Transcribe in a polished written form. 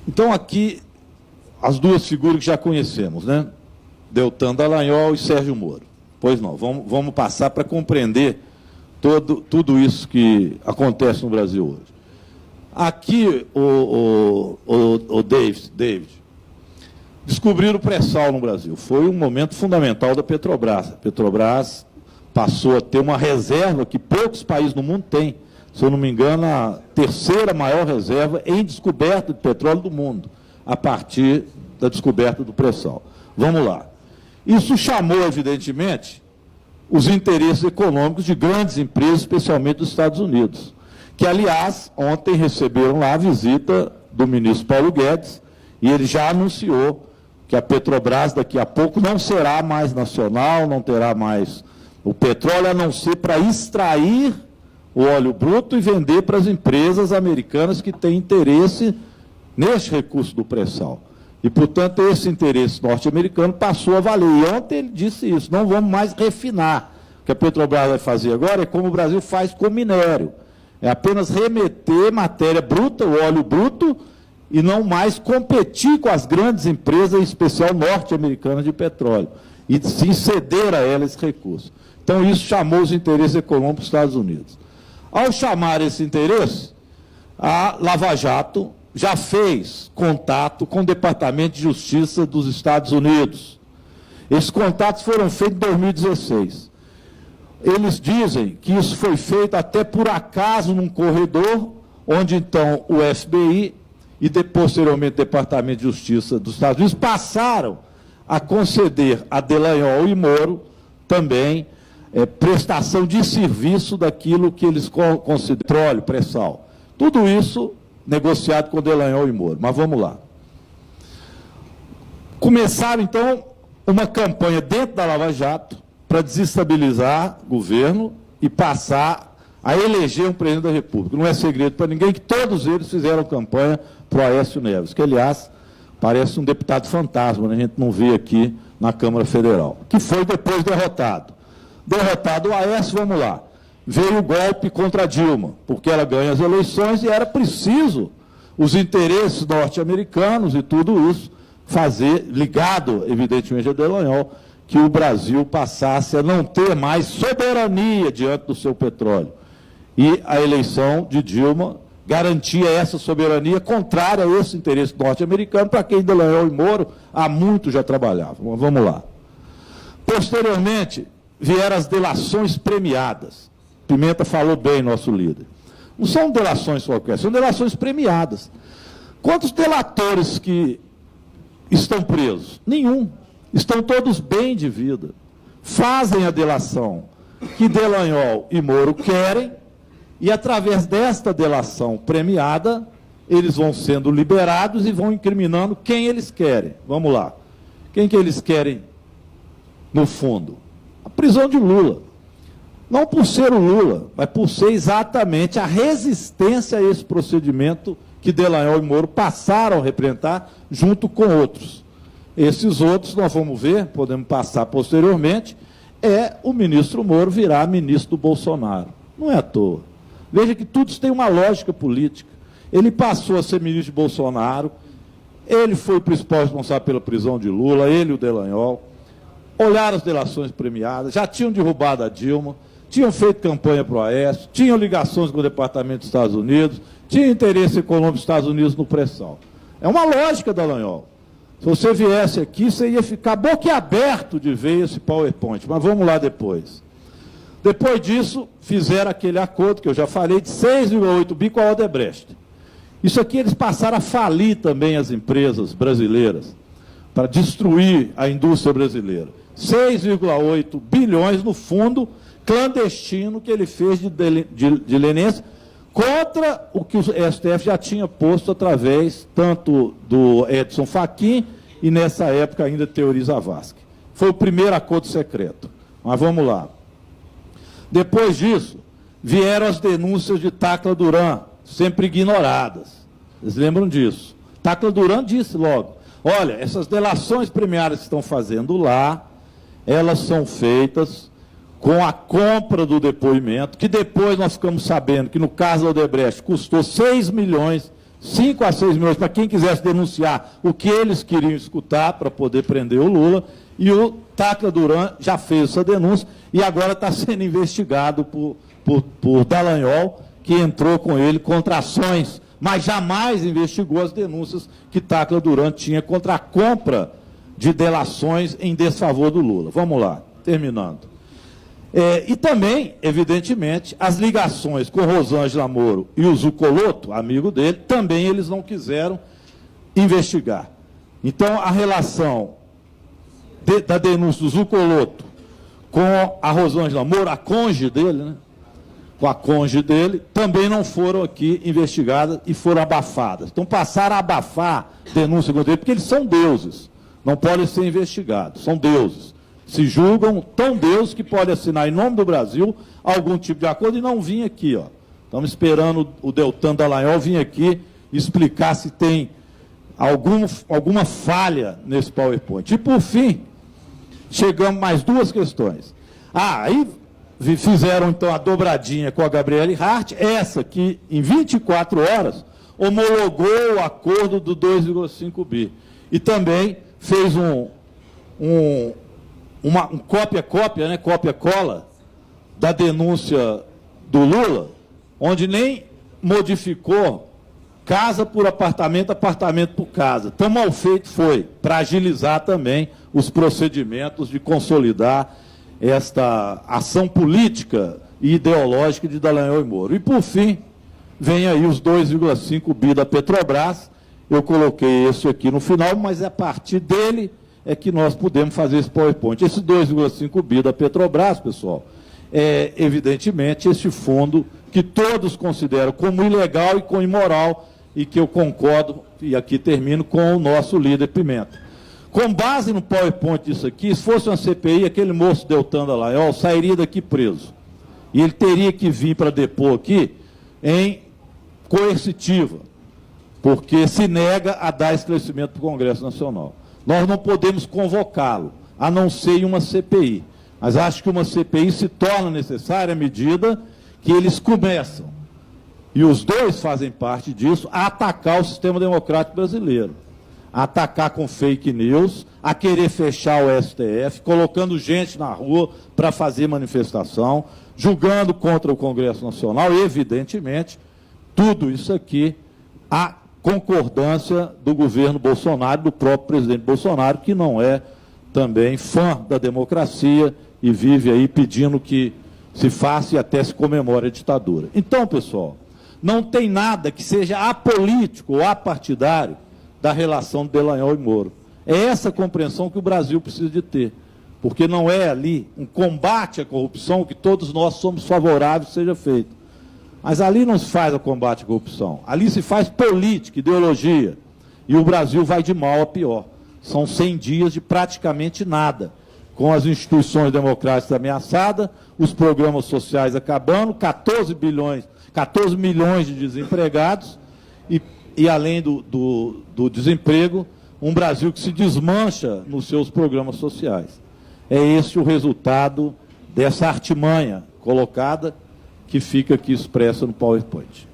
Então, aqui, as duas figuras que já conhecemos, né? Deltan Dallagnol e Sérgio Moro. Pois não, vamos passar para compreender tudo isso que acontece no Brasil hoje. Aqui, David, descobriram o pré-sal no Brasil. Foi um momento fundamental da Petrobras. A Petrobras passou a ter uma reserva que poucos países no mundo têm. Se eu não me engano, a terceira maior reserva em descoberta de petróleo do mundo, a partir da descoberta do pré-sal. Vamos lá. Isso chamou, evidentemente, os interesses econômicos de grandes empresas, especialmente dos Estados Unidos, que, aliás, ontem receberam lá a visita do ministro Paulo Guedes, e ele já anunciou que a Petrobras, daqui a pouco, não será mais nacional, não terá mais o petróleo, a não ser para extrair o óleo bruto e vender para as empresas americanas que têm interesse neste recurso do pré-sal. E, portanto, esse interesse norte-americano passou a valer. E ontem ele disse isso, não vamos mais refinar. O que a Petrobras vai fazer agora é como o Brasil faz com o minério. É apenas remeter matéria bruta, o óleo bruto, e não mais competir com as grandes empresas, em especial norte-americanas de petróleo, e sim ceder a elas esse recurso. Então, isso chamou os interesses econômicos dos Estados Unidos. Ao chamar esse interesse, a Lava Jato já fez contato com o Departamento de Justiça dos Estados Unidos. Esses contatos foram feitos em 2016. Eles dizem que isso foi feito até por acaso num corredor, onde então o FBI e posteriormente o Departamento de Justiça dos Estados Unidos passaram a conceder a Dallagnol e Moro também prestação de serviço daquilo que eles consideram petróleo, pré-sal. Tudo isso negociado com Dallagnol e Moro. Mas vamos lá. Começaram, então, uma campanha dentro da Lava Jato para desestabilizar o governo e passar a eleger um presidente da República. Não é segredo para ninguém que todos eles fizeram campanha para o Aécio Neves, que, aliás, parece um deputado fantasma, né? A gente não vê aqui na Câmara Federal, que foi depois derrotado. Derrotado o Aécio, vamos lá. Veio o golpe contra a Dilma, porque ela ganha as eleições e era preciso os interesses norte-americanos e tudo isso fazer, ligado, evidentemente, a Dallagnol, que o Brasil passasse a não ter mais soberania diante do seu petróleo. E a eleição de Dilma garantia essa soberania contrária a esse interesse norte-americano, para quem Dallagnol e Moro há muito já trabalhavam. Vamos lá. Posteriormente, vieram as delações premiadas. Pimenta falou bem, nosso líder. Não são delações qualquer, são delações premiadas. Quantos delatores que estão presos? Nenhum. Estão todos bem de vida. Fazem a delação que Dallagnol e Moro querem, e através desta delação premiada, eles vão sendo liberados e vão incriminando quem eles querem. Vamos lá. Quem que eles querem, no fundo? A prisão de Lula. Não por ser o Lula, mas por ser exatamente a resistência a esse procedimento que Dallagnol e Moro passaram a representar junto com outros. Esses outros, nós vamos ver, podemos passar posteriormente, o ministro Moro virar ministro do Bolsonaro. Não é à toa. Veja que tudo isso tem uma lógica política. Ele passou a ser ministro de Bolsonaro, ele foi o principal responsável pela prisão de Lula, ele e o Dallagnol, olharam as delações premiadas, já tinham derrubado a Dilma, tinham feito campanha para o Aécio, tinham ligações com o Departamento dos Estados Unidos, tinham interesse econômico dos Estados Unidos no pré-sal. É uma lógica, Dallagnol. Se você viesse aqui, você ia ficar boquiaberto de ver esse PowerPoint, mas vamos lá depois. Depois disso, fizeram aquele acordo que eu já falei, de 6,8 bi com a Odebrecht. Isso aqui eles passaram a falir também as empresas brasileiras, para destruir a indústria brasileira. 6,8 bilhões no fundo clandestino que ele fez de leniência contra o que o STF já tinha posto através tanto do Edson Fachin e, nessa época, ainda Teori Zavascki. Foi o primeiro acordo secreto. Mas vamos lá. Depois disso, vieram as denúncias de Tacla Duran, sempre ignoradas. Vocês lembram disso? Tacla Duran disse logo, olha, essas delações premiadas que estão fazendo lá, elas são feitas com a compra do depoimento, que depois nós ficamos sabendo que no caso da Odebrecht custou 6 milhões 5 a 6 milhões para quem quisesse denunciar o que eles queriam escutar para poder prender o Lula, e o Tacla Duran já fez essa denúncia e agora está sendo investigado por Dallagnol, que entrou com ele contra ações, mas jamais investigou as denúncias que Tacla Duran tinha contra a compra de delações em desfavor do Lula. Vamos lá, terminando. E também, evidentemente, as ligações com Rosângela Moro e o Zuccolotto, amigo dele, também eles não quiseram investigar. Então, a relação da denúncia do Zuccolotto com a Rosângela Moro, a cônjuge dele, né? Com a cônjuge dele, também não foram aqui investigadas e foram abafadas. Então, passaram a abafar denúncia contra ele, porque eles são deuses, não podem ser investigados, são deuses. Se julgam tão deuses que podem assinar em nome do Brasil algum tipo de acordo e não vir aqui, ó. Estamos esperando o Deltan Dallagnol vir aqui explicar se tem alguma falha nesse PowerPoint. E, por fim, chegamos mais 2 questões. Aí fizeram, então, a dobradinha com a Gabriele Hart, essa que, em 24 horas, homologou o acordo do 2,5 bi. E também fez um cópia-cópia, né, cópia-cola da denúncia do Lula, onde nem modificou casa por apartamento, apartamento por casa. Tão mal feito foi, para agilizar também os procedimentos de consolidar esta ação política e ideológica de Dallagnol e Moro. E, por fim, vem aí os 2,5 bi da Petrobras. Eu coloquei esse aqui no final, mas a partir dele é que nós podemos fazer esse PowerPoint. Esse 2,5 bi da Petrobras, pessoal, é, evidentemente, esse fundo que todos consideram como ilegal e como imoral, e que eu concordo, e aqui termino, com o nosso líder Pimenta. Com base no PowerPoint disso aqui, se fosse uma CPI, aquele moço Deltan Dallagnol sairia daqui preso. E ele teria que vir para depor aqui em coercitiva, porque se nega a dar esclarecimento para o Congresso Nacional. Nós não podemos convocá-lo, a não ser em uma CPI. Mas acho que uma CPI se torna necessária à medida que eles começam, e os dois fazem parte disso, a atacar o sistema democrático brasileiro. A atacar com fake news, a querer fechar o STF, colocando gente na rua para fazer manifestação, julgando contra o Congresso Nacional, e, evidentemente, tudo isso aqui, a concordância do governo Bolsonaro, do próprio presidente Bolsonaro, que não é também fã da democracia e vive aí pedindo que se faça e até se comemore a ditadura. Então, pessoal, não tem nada que seja apolítico ou apartidário da relação de Dallagnol e Moro. É essa compreensão que o Brasil precisa de ter, porque não é ali um combate à corrupção que todos nós somos favoráveis que seja feito. Mas ali não se faz o combate à corrupção, ali se faz política, ideologia, e o Brasil vai de mal a pior. São 100 dias de praticamente nada, com as instituições democráticas ameaçadas, os programas sociais acabando, 14 milhões de desempregados, e além do desemprego, um Brasil que se desmancha nos seus programas sociais. É esse o resultado dessa artimanha colocada, que fica aqui expressa no PowerPoint.